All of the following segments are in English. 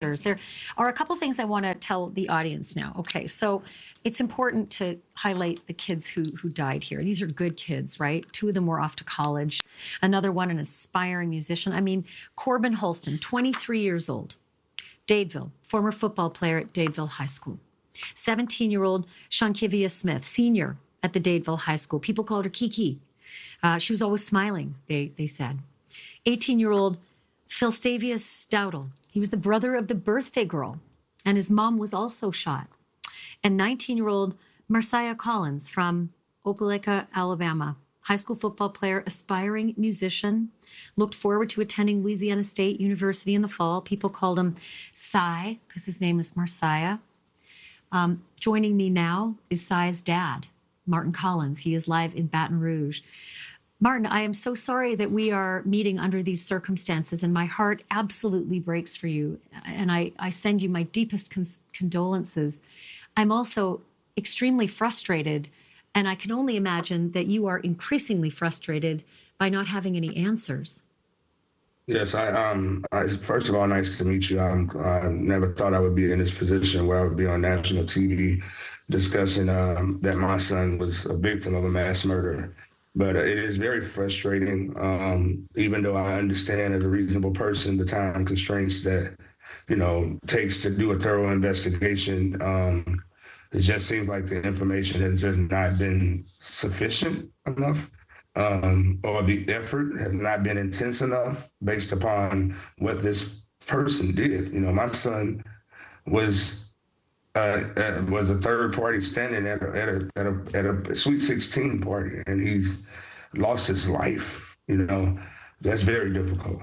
There are a couple things I want to tell the audience now. Okay, so it's important to highlight the kids who died here. These are good kids, right? Two of them were off to college. Another one, an aspiring musician. I mean, Corbin Holston, 23 years old. Dadeville, former football player at Dadeville High School. 17-year-old Shankivia Smith, senior at the Dadeville High School. People called her Kiki. She was always smiling, they said. 18-year-old Philstavius Dowdle. He was the brother of the birthday girl, and his mom was also shot. And 19-year-old Marsiah Collins from Opelika, Alabama, high school football player, aspiring musician, looked forward to attending Louisiana State University in the fall. People called him Cy because his name is Marsiah. Joining me now is Cy's dad, Martin Collins. He is live in Baton Rouge. Martin, I am so sorry that we are meeting under these circumstances, and my heart absolutely breaks for you. And I send you my deepest condolences. I'm also extremely frustrated, and I can only imagine that you are increasingly frustrated by not having any answers. Yes, first of all, nice to meet you. I never thought I would be in this position where I would be on national TV discussing that my son was a victim of a mass murder. But it is very frustrating, even though I understand as a reasonable person the time constraints that, takes to do a thorough investigation. It just seems like the information has just not been sufficient enough, or the effort has not been intense enough based upon what this person did. My son was a third party standing at a Sweet 16 party, and he's lost his life. That's very difficult.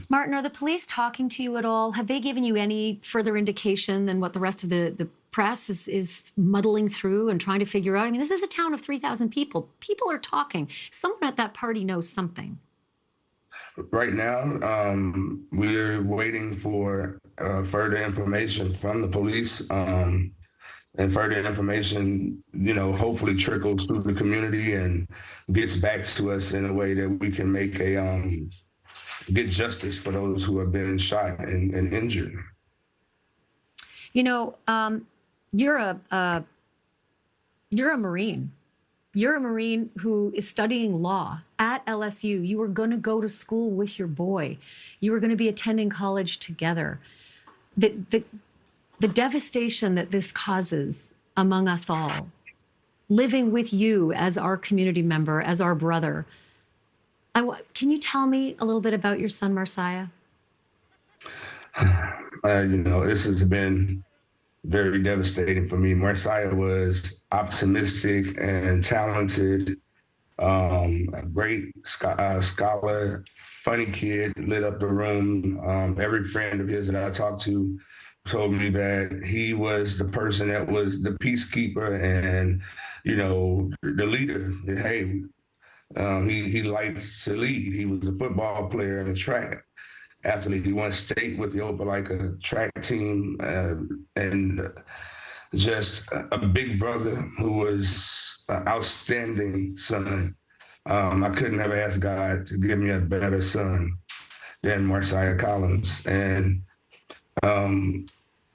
Martin, are the police talking to you at all? Have they given you any further indication than what the rest of the press is muddling through and trying to figure out? I mean, this is a town of 3,000 people. People are talking. Someone at that party knows something. Right now, we're waiting for further information from the police, and further information, hopefully trickles through the community and gets back to us in a way that we can make get justice for those who have been shot and injured. You're a Marine. You're a Marine who is studying law at LSU. You were going to go to school with your boy. You were going to be attending college together. The devastation that this causes among us all, living with you as our community member, as our brother. Can you tell me a little bit about your son, Marsiah? This has been very devastating for me. Marsiah was optimistic and talented, a great scholar, funny kid, lit up the room. Every friend of his that I talked to told me that he was the person that was the peacekeeper and, the leader. Hey, he likes to lead. He was a football player and a track athlete. He won state with the Opelika track team, and just a big brother who was an outstanding son. I couldn't have asked God to give me a better son than Marsiah Collins. And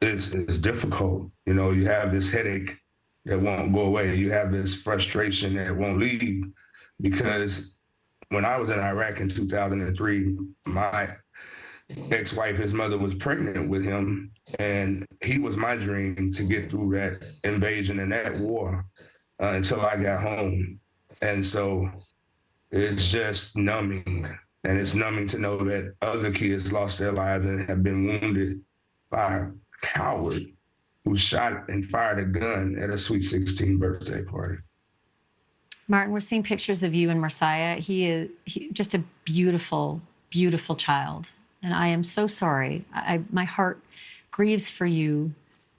it's difficult. You have this headache that won't go away. You have this frustration that won't leave, because when I was in Iraq in 2003, my ex-wife, his mother, was pregnant with him, and he was my dream to get through that invasion and that war until I got home. And so it's just numbing, and it's numbing to know that other kids lost their lives and have been wounded by a coward who shot and fired a gun at a Sweet 16 birthday party. Martin, we're seeing pictures of you and Marsiah. He is just a beautiful, beautiful child. And I am so sorry. My heart grieves for you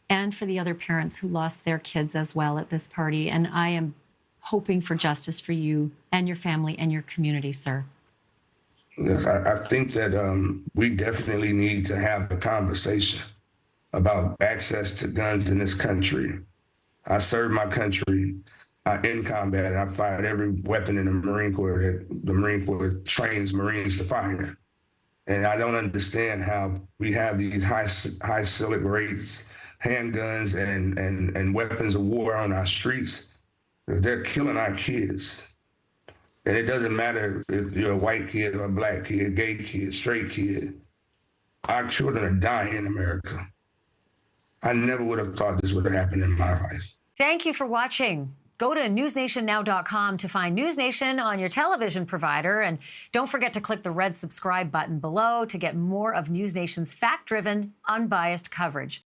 and for the other parents who lost their kids as well at this party. And I am hoping for justice for you and your family and your community, sir. Yes, I think that we definitely need to have a conversation about access to guns in this country. I served my country in combat. I fired every weapon in the Marine Corps that the Marine Corps trains Marines to fire. And I don't understand how we have these high silic rates, handguns, and weapons of war on our streets. They're killing our kids. And it doesn't matter if you're a white kid or a black kid, gay kid, straight kid. Our children are dying in America. I never would have thought this would have happened in my life. Thank you for watching. Go to newsnationnow.com to find NewsNation on your television provider. And don't forget to click the red subscribe button below to get more of NewsNation's fact-driven, unbiased coverage.